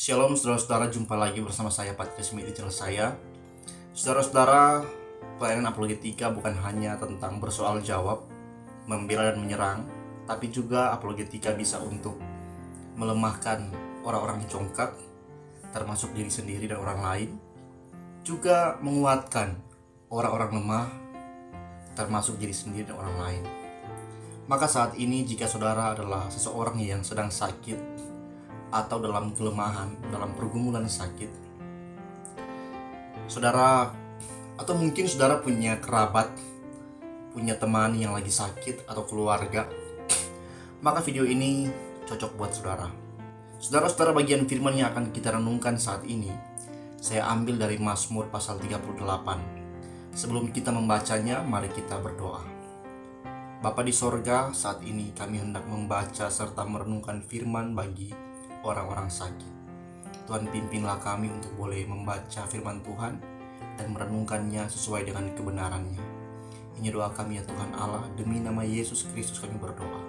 Shalom saudara-saudara, jumpa lagi bersama saya Patrick Smith di channel saya. Saudara-saudara, pelayanan apologetika bukan hanya tentang bersoal jawab, membela dan menyerang, tapi juga apologetika bisa untuk melemahkan orang-orang congkak, termasuk diri sendiri dan orang lain, juga menguatkan orang-orang lemah, termasuk diri sendiri dan orang lain. Maka saat ini jika saudara adalah seseorang yang sedang sakit atau dalam kelemahan, dalam pergumulan sakit, saudara, atau mungkin saudara punya kerabat, punya teman yang lagi sakit atau keluarga, maka video ini cocok buat saudara. Saudara-saudara, bagian firman yang akan kita renungkan saat ini saya ambil dari Mazmur pasal 38. Sebelum kita membacanya, mari kita berdoa. Bapa di sorga, saat ini kami hendak membaca serta merenungkan firman bagi orang-orang sakit. Tuhan, pimpinlah kami untuk boleh membaca firman Tuhan dan merenungkannya sesuai dengan kebenarannya. Ini doa kami ya Tuhan Allah, demi nama Yesus Kristus kami berdoa.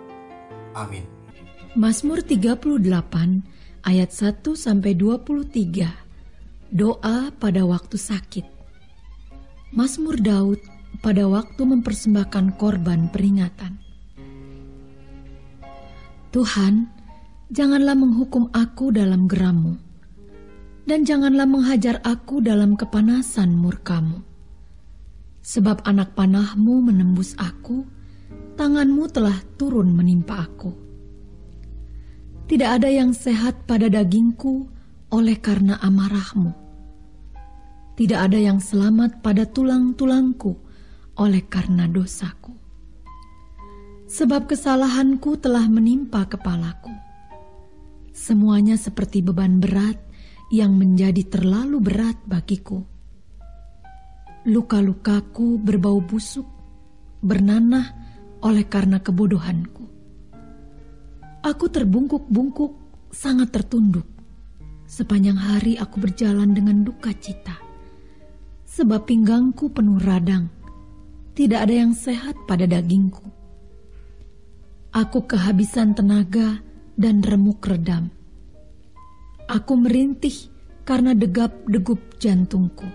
Amin. Mazmur 38 ayat 1-23. Doa pada waktu sakit. Mazmur Daud pada waktu mempersembahkan korban peringatan. Tuhan, janganlah menghukum aku dalam geram-Mu, dan janganlah menghajar aku dalam kepanasan murka-Mu. Sebab anak panah-Mu menembus aku, tangan-Mu telah turun menimpa aku. Tidak ada yang sehat pada dagingku oleh karena amarah-Mu. Tidak ada yang selamat pada tulang-tulangku oleh karena dosaku. Sebab kesalahanku telah menimpa kepalaku. Semuanya seperti beban berat yang menjadi terlalu berat bagiku. Luka-lukaku berbau busuk, bernanah oleh karena kebodohanku. Aku terbungkuk-bungkuk, sangat tertunduk. Sepanjang hari aku berjalan dengan duka cita. Sebab pinggangku penuh radang, tidak ada yang sehat pada dagingku. Aku kehabisan tenaga dan remuk redam. Aku merintih karena degap-degup jantungku.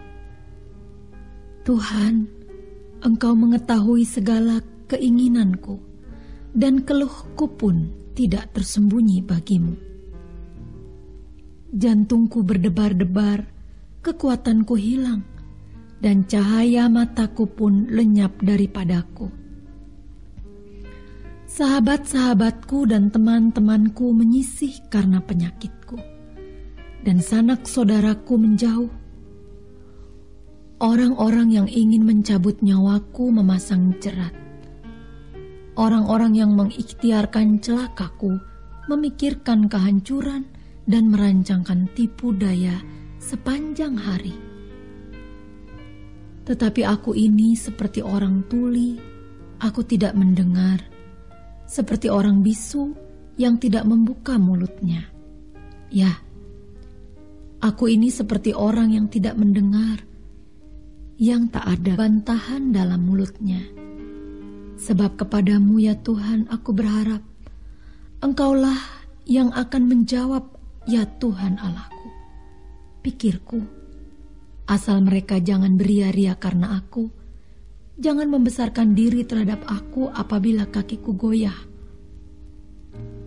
Tuhan, Engkau mengetahui segala keinginanku, dan keluhku pun tidak tersembunyi bagimu. Jantungku berdebar-debar, kekuatanku hilang, dan cahaya mataku pun lenyap daripadaku. Sahabat-sahabatku dan teman-temanku menyisih karena penyakitku, dan sanak saudaraku menjauh. Orang-orang yang ingin mencabut nyawaku memasang jerat. Orang-orang yang mengikhtiarkan celakaku memikirkan kehancuran dan merancangkan tipu daya sepanjang hari. Tetapi aku ini seperti orang tuli, aku tidak mendengar, seperti orang bisu yang tidak membuka mulutnya. Ya, aku ini seperti orang yang tidak mendengar, yang tak ada bantahan dalam mulutnya. Sebab kepadamu ya Tuhan aku berharap, Engkaulah yang akan menjawab ya Tuhan Allahku. Pikirku, asal mereka jangan beria-ria karena aku, jangan membesarkan diri terhadap aku apabila kakiku goyah.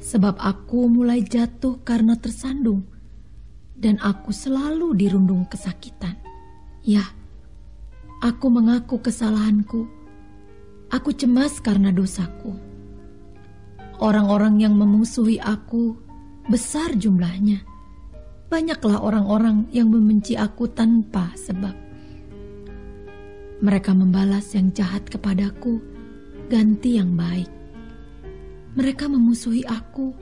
Sebab aku mulai jatuh karena tersandung, dan aku selalu dirundung kesakitan. Ya, aku mengaku kesalahanku. Aku cemas karena dosaku. Orang-orang yang memusuhi aku besar jumlahnya. Banyaklah orang-orang yang membenci aku tanpa sebab. Mereka membalas yang jahat kepadaku, ganti yang baik. Mereka memusuhi aku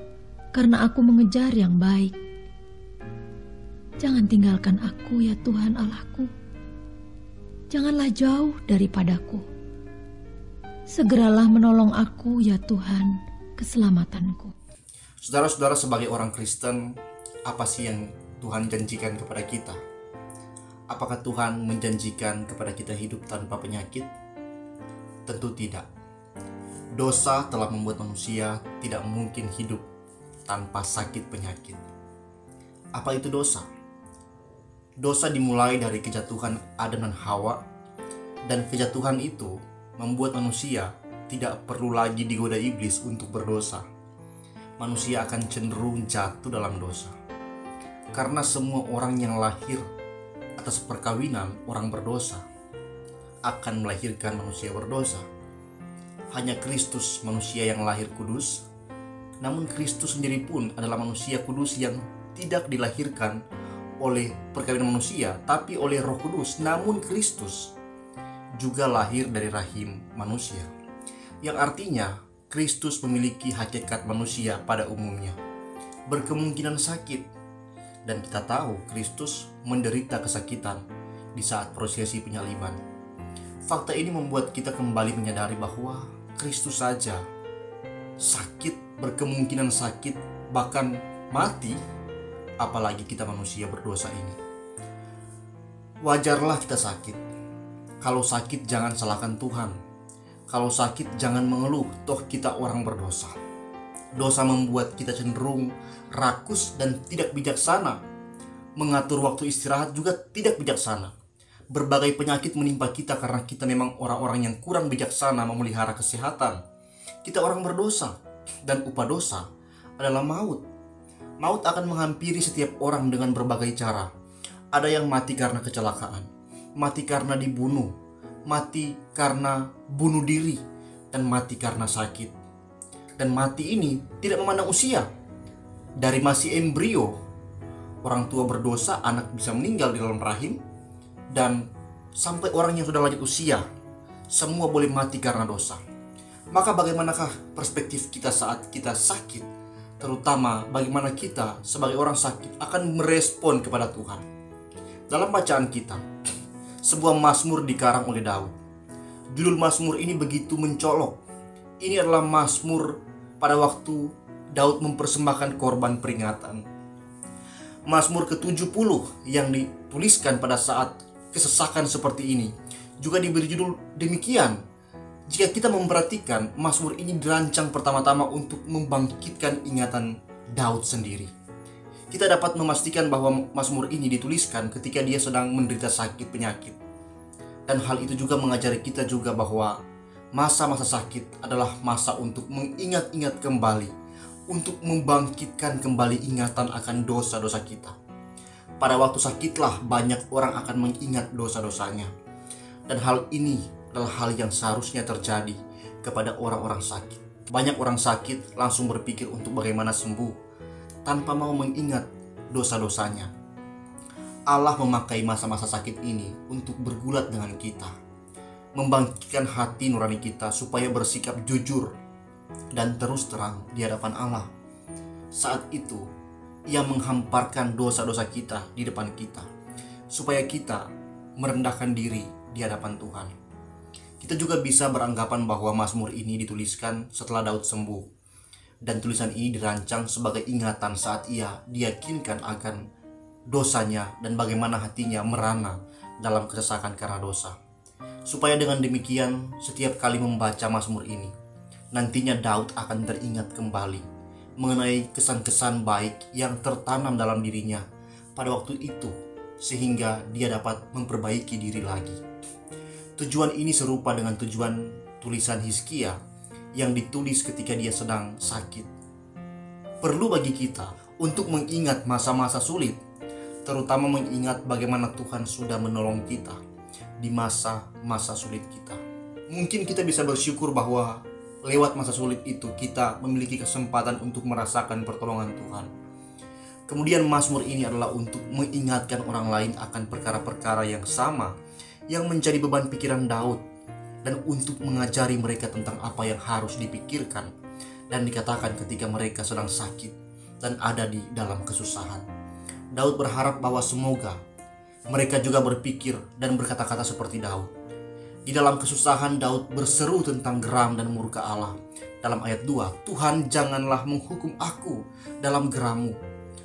karena aku mengejar yang baik. Jangan tinggalkan aku ya Tuhan Allahku. Janganlah jauh daripadaku. Segeralah menolong aku ya Tuhan, keselamatanku. Saudara-saudara, sebagai orang Kristen, apa sih yang Tuhan janjikan kepada kita? Apakah Tuhan menjanjikan kepada kita hidup tanpa penyakit? Tentu tidak. Dosa telah membuat manusia tidak mungkin hidup tanpa sakit penyakit. Apa itu dosa? Dosa dimulai dari kejatuhan Adam dan Hawa, dan kejatuhan itu membuat manusia tidak perlu lagi digoda iblis untuk berdosa. Manusia akan cenderung jatuh dalam dosa. Karena semua orang yang lahir atas perkawinan orang berdosa akan melahirkan manusia berdosa. Hanya Kristus manusia yang lahir kudus, namun Kristus sendiri pun adalah manusia kudus yang tidak dilahirkan oleh perkawinan manusia, tapi oleh Roh Kudus. Namun Kristus juga lahir dari rahim manusia, yang artinya Kristus memiliki hakikat manusia pada umumnya, berkemungkinan sakit, dan kita tahu Kristus menderita kesakitan di saat prosesi penyaliban. Fakta ini membuat kita kembali menyadari bahwa Kristus saja sakit, berkemungkinan sakit, bahkan mati, apalagi kita manusia berdosa ini. Wajarlah kita sakit. Kalau sakit jangan salahkan Tuhan. Kalau sakit jangan mengeluh, toh kita orang berdosa. Dosa membuat kita cenderung rakus dan tidak bijaksana. Mengatur waktu istirahat juga tidak bijaksana. Berbagai penyakit menimpa kita karena kita memang orang-orang yang kurang bijaksana memelihara kesehatan. Kita orang berdosa, dan upah dosa adalah maut. Maut akan menghampiri setiap orang dengan berbagai cara. Ada yang mati karena kecelakaan, mati karena dibunuh, mati karena bunuh diri, dan mati karena sakit. Dan mati ini tidak memandang usia. Dari masih embrio, orang tua berdosa, anak bisa meninggal di dalam rahim, dan sampai orang yang sudah lanjut usia, semua boleh mati karena dosa. Maka bagaimanakah perspektif kita saat kita sakit? Terutama bagaimana kita sebagai orang sakit akan merespon kepada Tuhan. Dalam bacaan kita, sebuah mazmur dikarang oleh Daud. Judul mazmur ini begitu mencolok. Ini adalah mazmur pada waktu Daud mempersembahkan korban peringatan. Mazmur ke-70 yang dituliskan pada saat kesesakan seperti ini juga diberi judul demikian. Jika kita memperhatikan, mazmur ini dirancang pertama-tama untuk membangkitkan ingatan Daud sendiri. Kita dapat memastikan bahwa mazmur ini dituliskan ketika dia sedang menderita sakit penyakit. Dan hal itu juga mengajari kita juga bahwa masa-masa sakit adalah masa untuk mengingat-ingat kembali, untuk membangkitkan kembali ingatan akan dosa-dosa kita. Pada waktu sakitlah banyak orang akan mengingat dosa-dosanya. Dan hal ini adalah hal yang seharusnya terjadi kepada orang-orang sakit. Banyak orang sakit langsung berpikir untuk bagaimana sembuh tanpa mau mengingat dosa-dosanya. Allah memakai masa-masa sakit ini untuk bergulat dengan kita, membangkitkan hati nurani kita supaya bersikap jujur dan terus terang di hadapan Allah. Saat itu, Ia menghamparkan dosa-dosa kita di depan kita, supaya kita merendahkan diri di hadapan Tuhan. Kita juga bisa beranggapan bahwa mazmur ini dituliskan setelah Daud sembuh, dan tulisan ini dirancang sebagai ingatan saat ia diyakinkan akan dosanya dan bagaimana hatinya merana dalam kesesakan karena dosa. Supaya dengan demikian, setiap kali membaca mazmur ini, nantinya Daud akan teringat kembali mengenai kesan-kesan baik yang tertanam dalam dirinya pada waktu itu, sehingga dia dapat memperbaiki diri lagi. Tujuan ini serupa dengan tujuan tulisan Hizkia yang ditulis ketika dia sedang sakit. Perlu bagi kita untuk mengingat masa-masa sulit, terutama mengingat bagaimana Tuhan sudah menolong kita di masa-masa sulit kita. Mungkin kita bisa bersyukur bahwa lewat masa sulit itu kita memiliki kesempatan untuk merasakan pertolongan Tuhan. Kemudian mazmur ini adalah untuk mengingatkan orang lain akan perkara-perkara yang sama yang menjadi beban pikiran Daud, dan untuk mengajari mereka tentang apa yang harus dipikirkan dan dikatakan ketika mereka sedang sakit dan ada di dalam kesusahan. Daud berharap bahwa semoga mereka juga berpikir dan berkata-kata seperti Daud. Di dalam kesusahan, Daud berseru tentang geram dan murka Allah. Dalam ayat 2, Tuhan janganlah menghukum aku dalam gerammu.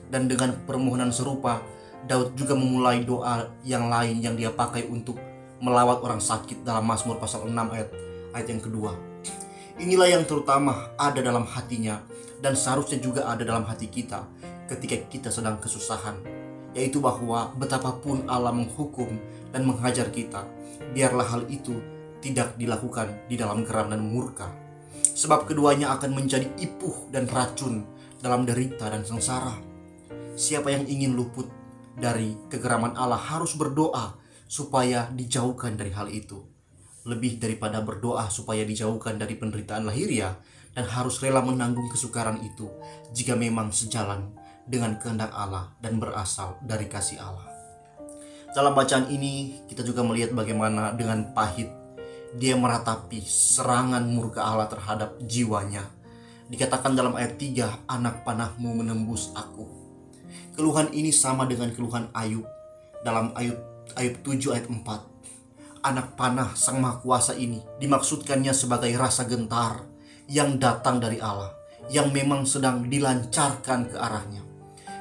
Dan dengan permohonan serupa, Daud juga memulai doa yang lain yang dia pakai untuk melawat orang sakit dalam Mazmur pasal 6 ayat yang kedua. Inilah yang terutama ada dalam hatinya dan seharusnya juga ada dalam hati kita ketika kita sedang kesusahan, yaitu bahwa betapapun Allah menghukum dan menghajar kita, biarlah hal itu tidak dilakukan di dalam geram dan murka. Sebab keduanya akan menjadi ipuh dan racun dalam derita dan sengsara. Siapa yang ingin luput dari kegeraman Allah harus berdoa supaya dijauhkan dari hal itu. Lebih daripada berdoa supaya dijauhkan dari penderitaan lahiriah, dan harus rela menanggung kesukaran itu jika memang sejalan dengan kehendak Allah dan berasal dari kasih Allah. Dalam bacaan ini kita juga melihat bagaimana dengan pahit dia meratapi serangan murka Allah terhadap jiwanya. Dikatakan dalam ayat 3, anak panahmu menembus aku. Keluhan ini sama dengan keluhan Ayub dalam Ayub 7 ayat 4. Anak panah Sang Maha Kuasa ini dimaksudkannya sebagai rasa gentar yang datang dari Allah, yang memang sedang dilancarkan ke arahnya.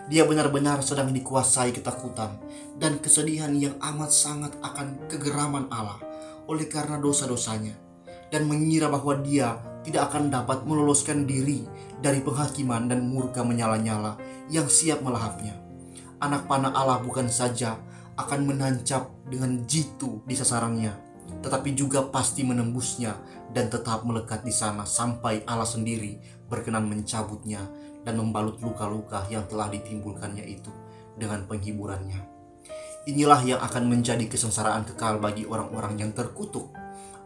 Dia benar-benar sedang dikuasai ketakutan dan kesedihan yang amat sangat akan kegeraman Allah oleh karena dosa-dosanya, dan mengira bahwa dia tidak akan dapat meloloskan diri dari penghakiman dan murka menyala-nyala yang siap melahapnya. Anak panah Allah bukan saja akan menancap dengan jitu di sasarannya, tetapi juga pasti menembusnya dan tetap melekat di sana sampai Allah sendiri berkenan mencabutnya dan membalut luka-luka yang telah ditimbulkannya itu dengan penghiburannya. Inilah yang akan menjadi kesengsaraan kekal bagi orang-orang yang terkutuk.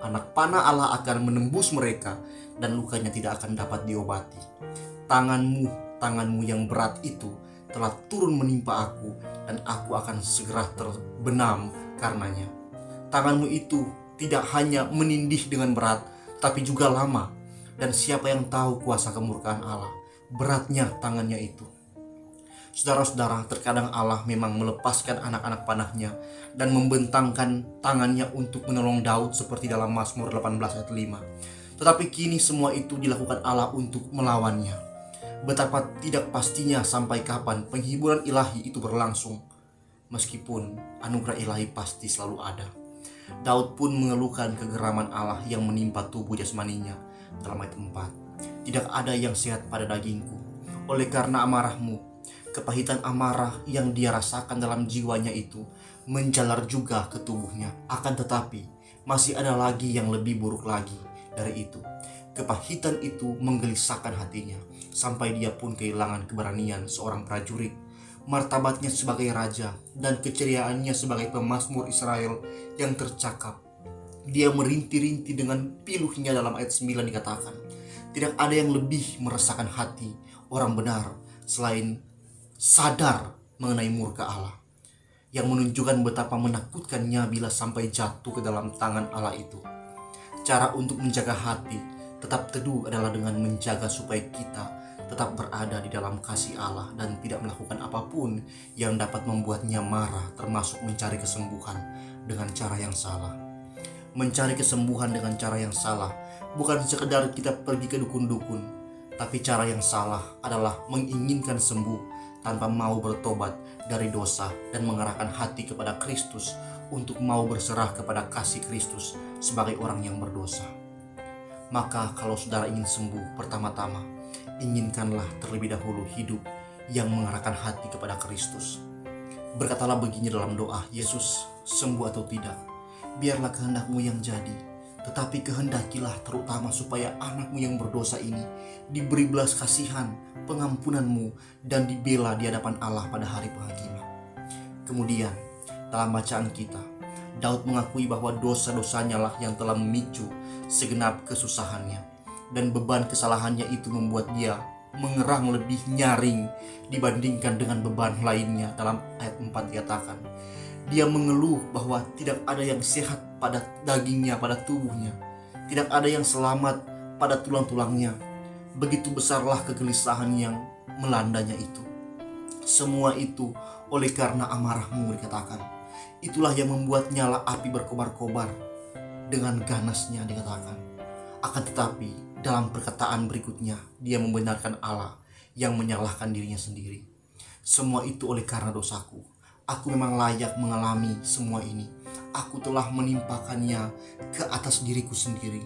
Anak panah Allah akan menembus mereka dan lukanya tidak akan dapat diobati. Tanganmu yang berat itu telah turun menimpa aku, dan aku akan segera terbenam karenanya. Tanganmu itu tidak hanya menindih dengan berat, tapi juga lama. Dan siapa yang tahu kuasa kemurkaan Allah? Beratnya tangannya itu. Saudara-saudara, terkadang Allah memang melepaskan anak-anak panahnya dan membentangkan tangannya untuk menolong Daud seperti dalam Mazmur 18 ayat 5. Tetapi kini semua itu dilakukan Allah untuk melawannya. Betapa tidak pastinya sampai kapan penghiburan ilahi itu berlangsung. Meskipun anugerah ilahi pasti selalu ada. Daud pun mengeluhkan kegeraman Allah yang menimpa tubuh jasmaninya dalam ayat 4. Tidak ada yang sehat pada dagingku oleh karena amarahmu. Kepahitan amarah yang dia rasakan dalam jiwanya itu menjalar juga ke tubuhnya. Akan tetapi masih ada lagi yang lebih buruk lagi dari itu. Kepahitan itu menggelisahkan hatinya sampai dia pun kehilangan keberanian seorang prajurit, martabatnya sebagai raja, dan keceriaannya sebagai pemazmur Israel yang tercakap. Dia merintih-rintih dengan piluhnya. Dalam ayat 9 dikatakan, tidak ada yang lebih meresahkan hati orang benar selain sadar mengenai murka Allah, yang menunjukkan betapa menakutkannya bila sampai jatuh ke dalam tangan Allah itu. Cara untuk menjaga hati tetap teduh adalah dengan menjaga supaya kita tetap berada di dalam kasih Allah dan tidak melakukan apapun yang dapat membuatnya marah, termasuk mencari kesembuhan dengan cara yang salah. Mencari kesembuhan dengan cara yang salah bukan sekedar kita pergi ke dukun-dukun, tapi cara yang salah adalah menginginkan sembuh tanpa mau bertobat dari dosa dan mengarahkan hati kepada Kristus untuk mau berserah kepada kasih Kristus sebagai orang yang berdosa. Maka kalau saudara ingin sembuh, pertama-tama inginkanlah terlebih dahulu hidup yang mengarahkan hati kepada Kristus. Berkatalah begini dalam doa, Yesus, sembuh atau tidak, biarlah kehendakmu yang jadi. Tetapi kehendakilah terutama supaya anakmu yang berdosa ini diberi belas kasihan, pengampunanmu, dan dibela di hadapan Allah pada hari penghakiman. Kemudian dalam bacaan kita, Daud mengakui bahwa dosa-dosanya lah yang telah memicu segenap kesusahannya, dan beban kesalahannya itu membuat dia mengerang lebih nyaring dibandingkan dengan beban lainnya. Dalam ayat 4 dikatakan, dia mengeluh bahwa tidak ada yang sehat pada dagingnya, pada tubuhnya. Tidak ada yang selamat pada tulang-tulangnya. Begitu besarlah kegelisahan yang melandanya itu. Semua itu oleh karena amarahmu, dikatakan. Itulah yang membuat nyala api berkobar-kobar dengan ganasnya, dikatakan. Akan tetapi dalam perkataan berikutnya, dia membenarkan Allah yang menyalahkan dirinya sendiri. Semua itu oleh karena dosaku. Aku memang layak mengalami semua ini. Aku telah menimpakannya ke atas diriku sendiri.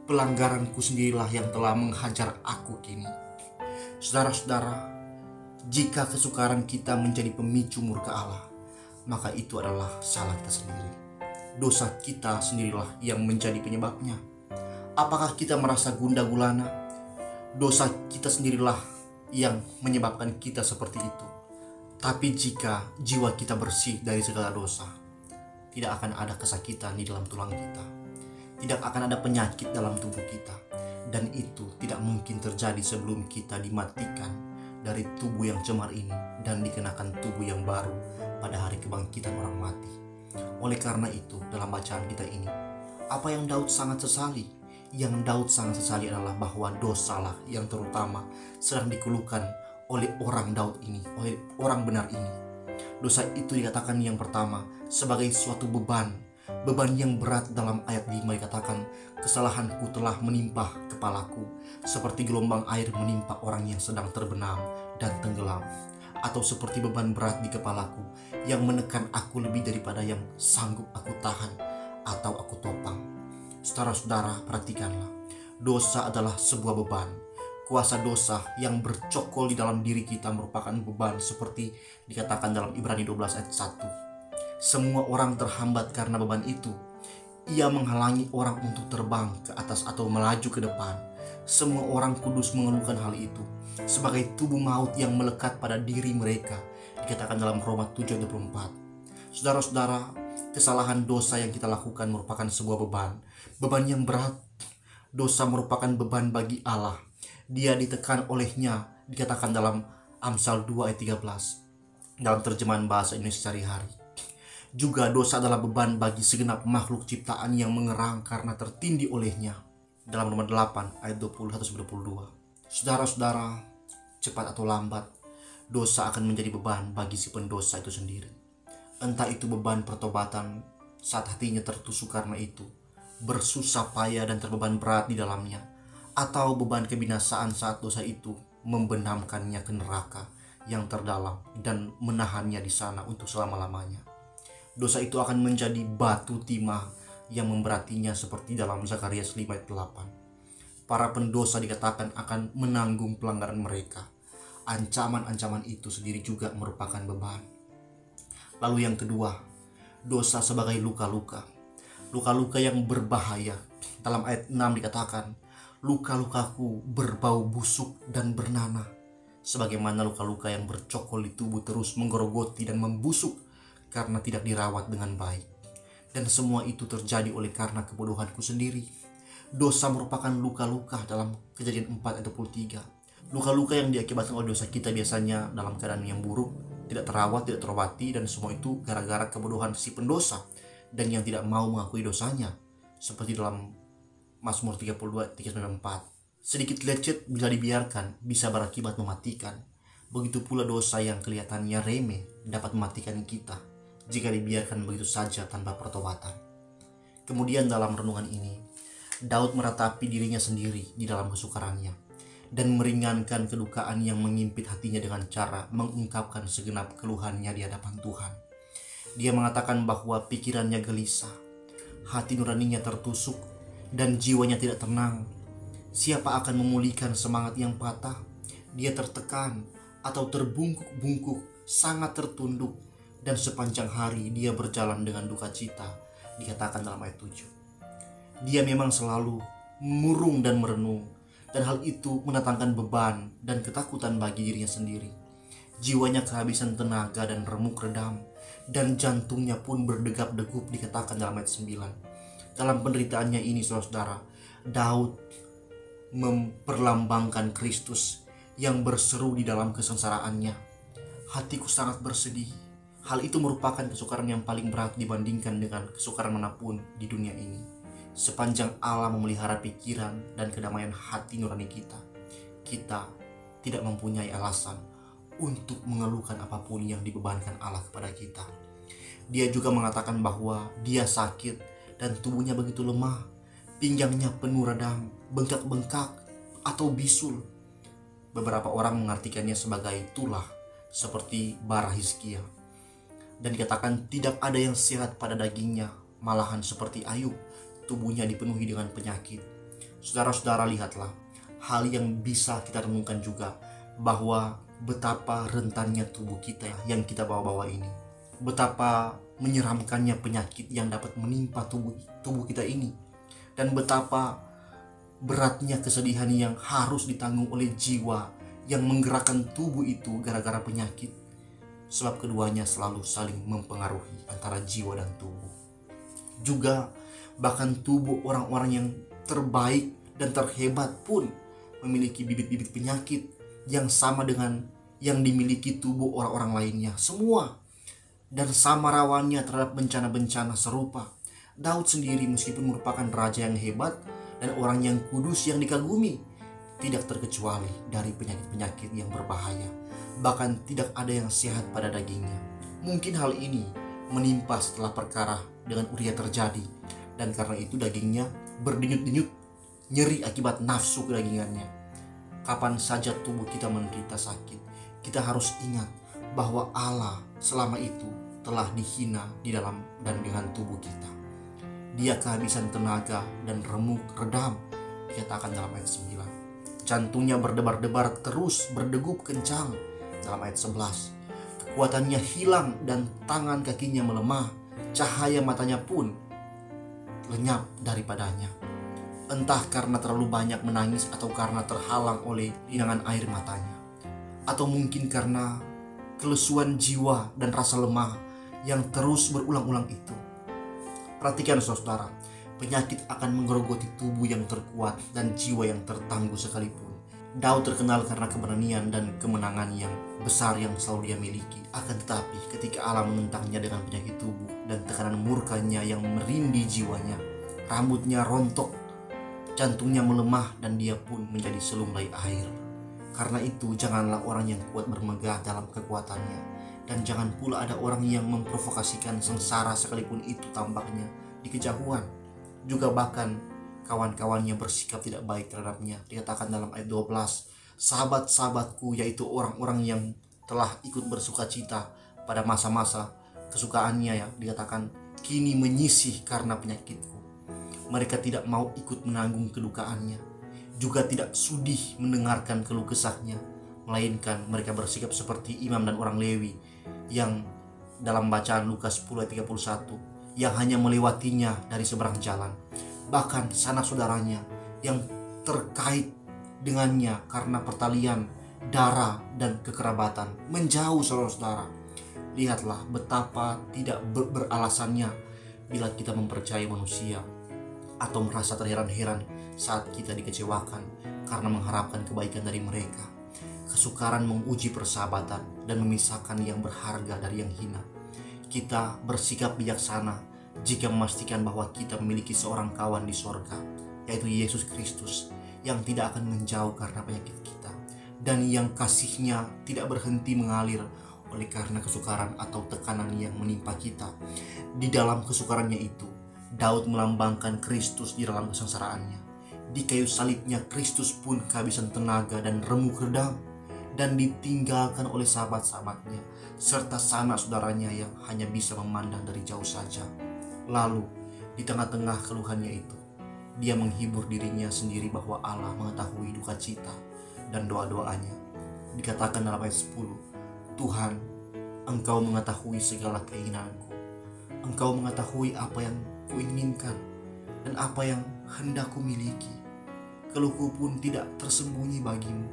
Pelanggaranku sendirilah yang telah menghajar aku kini. Saudara-saudara, Jika kesukaran kita menjadi pemicu murka Allah, maka itu adalah salah kita sendiri. Dosa kita sendirilah yang menjadi penyebabnya. Apakah kita merasa gundah gulana? Dosa kita sendirilah yang menyebabkan kita seperti itu. Tapi jika jiwa kita bersih dari segala dosa, tidak akan ada kesakitan di dalam tulang kita, tidak akan ada penyakit dalam tubuh kita, dan itu tidak mungkin terjadi sebelum kita dimatikan dari tubuh yang cemar ini dan dikenakan tubuh yang baru pada hari kebangkitan orang mati. Oleh karena itu, dalam bacaan kita ini, apa yang Daud sangat sesali? Yang Daud sangat sesali adalah bahwa dosalah yang terutama sedang dikeluhkan oleh orang Daud ini, oleh orang benar ini. Dosa itu dikatakan yang pertama sebagai suatu beban yang berat. Dalam ayat 5 dikatakan, kesalahanku telah menimpa kepalaku seperti gelombang air menimpa orang yang sedang terbenam dan tenggelam, atau seperti beban berat di kepalaku yang menekan aku lebih daripada yang sanggup aku tahan atau aku topang. Saudara-saudara, perhatikanlah, dosa adalah sebuah beban. Kuasa dosa yang bercokol di dalam diri kita merupakan beban seperti dikatakan dalam Ibrani 12 ayat 1. Semua orang terhambat karena beban itu. Ia menghalangi orang untuk terbang ke atas atau melaju ke depan. Semua orang kudus mengeluhkan hal itu sebagai tubuh maut yang melekat pada diri mereka, dikatakan dalam Roma 7:24. Saudara-saudara, kesalahan dosa yang kita lakukan merupakan sebuah beban yang berat. Dosa merupakan beban bagi Allah. Dia ditekan olehnya, dikatakan dalam Amsal 2 ayat 13 dalam terjemahan bahasa Indonesia sehari-hari. Juga dosa adalah beban bagi segenap makhluk ciptaan yang mengerang karena tertindih olehnya, dalam Roma 8 ayat 21-22. Saudara-saudara, cepat atau lambat, dosa akan menjadi beban bagi si pendosa itu sendiri. Entah itu beban pertobatan saat hatinya tertusuk karena itu, bersusah payah dan terbeban berat di dalamnya, atau beban kebinasaan saat dosa itu membenamkannya ke neraka yang terdalam dan menahannya di sana untuk selama-lamanya. Dosa itu akan menjadi batu timah yang memberatinya seperti dalam Zakarias 5 ayat 8. Para pendosa dikatakan akan menanggung pelanggaran mereka. Ancaman-ancaman itu sendiri juga merupakan beban. Lalu yang kedua, dosa sebagai luka-luka. Luka-luka yang berbahaya. Dalam ayat 6 dikatakan, luka-lukaku berbau busuk dan bernanah. Sebagaimana luka-luka yang bercokol di tubuh terus menggerogoti dan membusuk karena tidak dirawat dengan baik. Dan semua itu terjadi oleh karena kebodohanku sendiri. Dosa merupakan luka-luka dalam Kejadian 4 ayat 23. Luka-luka yang diakibatkan oleh dosa kita biasanya dalam keadaan yang buruk, tidak terawat, tidak terobati, dan semua itu gara-gara kebodohan si pendosa dan yang tidak mau mengakui dosanya. Seperti dalam Mazmur 32 394. Sedikit lecet bila dibiarkan bisa berakibat mematikan. Begitu pula dosa yang kelihatannya remeh dapat mematikan kita jika dibiarkan begitu saja tanpa pertobatan. Kemudian dalam renungan ini, Daud meratapi dirinya sendiri di dalam kesukarannya dan meringankan kedukaan yang mengimpit hatinya dengan cara mengungkapkan segenap keluhannya di hadapan Tuhan. Dia mengatakan bahwa pikirannya gelisah, hati nuraninya tertusuk, dan jiwanya tidak tenang. Siapa akan memulihkan semangat yang patah? Dia tertekan atau terbungkuk-bungkuk, sangat tertunduk, dan sepanjang hari dia berjalan dengan duka cita, dikatakan dalam ayat 7. Dia memang selalu murung dan merenung, dan hal itu mendatangkan beban dan ketakutan bagi dirinya sendiri. Jiwanya kehabisan tenaga dan remuk redam, dan jantungnya pun berdegap-degup, dikatakan dalam ayat 9. Dalam penderitaannya ini, saudara-saudara, Daud memperlambangkan Kristus yang berseru di dalam kesengsaraannya. Hatiku sangat bersedih. Hal itu merupakan kesukaran yang paling berat dibandingkan dengan kesukaran manapun di dunia ini. Sepanjang Allah memelihara pikiran dan kedamaian hati nurani kita, kita tidak mempunyai alasan untuk mengeluhkan apapun yang dibebankan Allah kepada kita. Dia juga mengatakan bahwa dia sakit dan tubuhnya begitu lemah, pinggangnya penuh radang, bengkak-bengkak atau bisul. Beberapa orang mengartikannya sebagai tulah, seperti bara Hizkia. Dan dikatakan tidak ada yang sehat pada dagingnya, malahan seperti Ayub, tubuhnya dipenuhi dengan penyakit. Saudara-saudara, lihatlah hal yang bisa kita renungkan juga, bahwa betapa rentannya tubuh kita yang kita bawa-bawa ini. Betapa menyeramkannya penyakit yang dapat menimpa tubuh kita ini. Dan betapa beratnya kesedihan yang harus ditanggung oleh jiwa yang menggerakkan tubuh itu gara-gara penyakit. Sebab keduanya selalu saling mempengaruhi antara jiwa dan tubuh. Juga bahkan tubuh orang-orang yang terbaik dan terhebat pun memiliki bibit-bibit penyakit yang sama dengan yang dimiliki tubuh orang-orang lainnya. Semua. Dan sama rawannya terhadap bencana-bencana serupa. Daud sendiri meskipun merupakan raja yang hebat dan orang yang kudus yang dikagumi, tidak terkecuali dari penyakit-penyakit yang berbahaya. Bahkan tidak ada yang sehat pada dagingnya. Mungkin hal ini menimpa setelah perkara dengan Uria terjadi, dan karena itu dagingnya berdenyut-denyut, nyeri akibat nafsu kedagingannya. Kapan saja tubuh kita menderita sakit, kita harus ingat bahwa Allah selama itu telah dihina di dalam dan dengan tubuh kita. Dia kehabisan tenaga dan remuk redam, dikatakan dalam ayat 9. Jantungnya berdebar-debar terus berdegup kencang dalam ayat 11. Kekuatannya hilang dan tangan kakinya melemah, cahaya matanya pun lenyap daripadanya. Entah karena terlalu banyak menangis atau karena terhalang oleh linangan air matanya, atau mungkin karena kelesuan jiwa dan rasa lemah yang terus berulang-ulang itu. Perhatikan saudara, penyakit akan menggerogoti tubuh yang terkuat dan jiwa yang tertangguh sekalipun. Daud terkenal karena keberanian dan kemenangan yang besar yang selalu dia miliki. Akan tetapi ketika Allah menentangnya dengan penyakit tubuh dan tekanan murkanya yang merindih jiwanya, rambutnya rontok, jantungnya melemah, dan dia pun menjadi selumai air. Karena itu janganlah orang yang kuat bermegah dalam kekuatannya, dan jangan pula ada orang yang memprovokasikan sengsara sekalipun itu tampaknya di kejauhan. Juga bahkan kawan-kawannya bersikap tidak baik terhadapnya. Dikatakan dalam ayat 12, sahabat-sahabatku, yaitu orang-orang yang telah ikut bersuka cita pada masa-masa kesukaannya, ya, dikatakan kini menyisih karena penyakitku. Mereka tidak mau ikut menanggung kedukaannya, juga tidak sudi mendengarkan keluh kesahnya, melainkan mereka bersikap seperti imam dan orang Lewi yang dalam bacaan Lukas 10 ayat 31, yang hanya melewatinya dari seberang jalan. Bahkan sanak saudaranya yang terkait dengannya karena pertalian darah dan kekerabatan menjauh, saudara-saudara. Lihatlah betapa tidak beralasannya bila kita mempercayai manusia atau merasa terheran-heran saat kita dikecewakan karena mengharapkan kebaikan dari mereka. Kesukaran menguji persahabatan dan memisahkan yang berharga dari yang hina. Kita bersikap bijaksana jika memastikan bahwa kita memiliki seorang kawan di sorga, yaitu Yesus Kristus, yang tidak akan menjauh karena penyakit kita, dan yang kasihnya tidak berhenti mengalir oleh karena kesukaran atau tekanan yang menimpa kita. Di dalam kesukarannya itu, Daud melambangkan Kristus di dalam kesengsaraannya. Di kayu salibnya Kristus pun kehabisan tenaga dan remuk redam, dan ditinggalkan oleh sahabat-sahabatnya serta sanak saudaranya yang hanya bisa memandang dari jauh saja. Lalu di tengah-tengah keluhannya itu, dia menghibur dirinya sendiri bahwa Allah mengetahui duka cita dan doa-doanya. Dikatakan dalam ayat 10, Tuhan, Engkau mengetahui segala keinginanku. Engkau mengetahui apa yang kuinginkan dan apa yang hendak ku miliki. Keluhku pun tidak tersembunyi bagimu.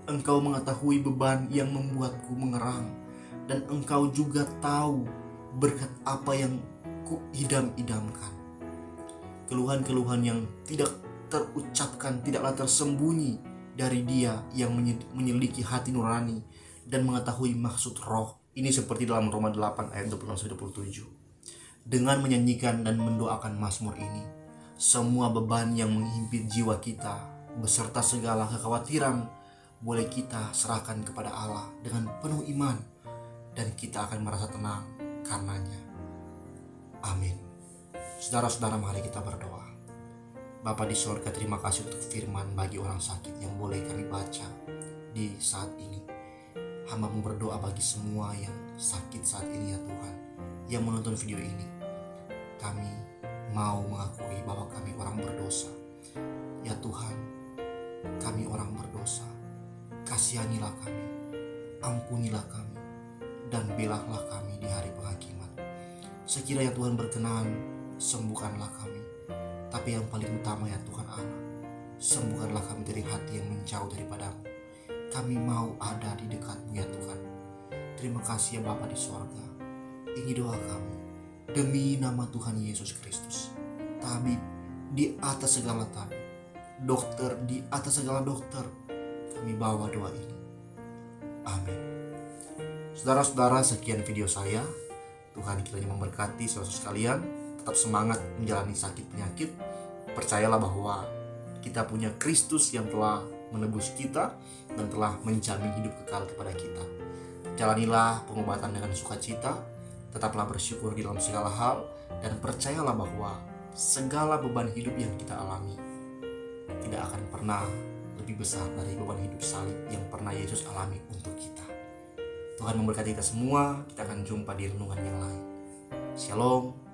Engkau mengetahui beban yang membuatku mengerang, dan Engkau juga tahu berkat apa yang ku idam-idamkan. Keluhan-keluhan yang tidak terucapkan tidaklah tersembunyi dari Dia yang menyelidiki hati nurani dan mengetahui maksud roh. Ini seperti dalam Roma 8 ayat 26-27. Dengan menyanyikan dan mendoakan mazmur ini, semua beban yang menghimpit jiwa kita beserta segala kekhawatiran boleh kita serahkan kepada Allah dengan penuh iman, dan kita akan merasa tenang karenanya. Amin. Saudara-saudara, mari kita berdoa. Bapa di surga, terima kasih untuk firman bagi orang sakit yang boleh kami baca di saat ini. Hamba-Mu berdoa bagi semua yang sakit saat ini, ya Tuhan, yang menonton video ini. Kami mau mengakui bahwa kami orang berdosa. Ya Tuhan, kami orang berdosa. Kasihanilah kami. ampunilah kami, dan belahlah kami di hari penghakiman. Sekiranya Tuhan berkenan, sembuhkanlah kami. Tapi yang paling utama ya Tuhan Allah, sembuhkanlah kami dari hati yang menjauh daripadamu. Kami mau ada di dekat-Mu ya Tuhan. Terima kasih ya Bapa di sorga. Ini doa kami demi nama Tuhan Yesus Kristus, tabib di atas segala tabib, dokter di atas segala dokter. Kami bawa doa ini. Amin. Saudara-saudara, sekian video saya. Tuhan kiranya memberkati saudara sekalian. Tetap semangat menjalani sakit penyakit. Percayalah bahwa kita punya Kristus yang telah menebus kita dan telah menjamin hidup kekal kepada kita. Jalanilah pengobatan dengan sukacita. Tetaplah bersyukur di dalam segala hal. Dan percayalah bahwa segala beban hidup yang kita alami tidak akan pernah lebih besar dari beban hidup salib yang pernah Yesus alami untuk kita. Tuhan memberkati kita semua. Kita akan jumpa di renungan yang lain. Shalom.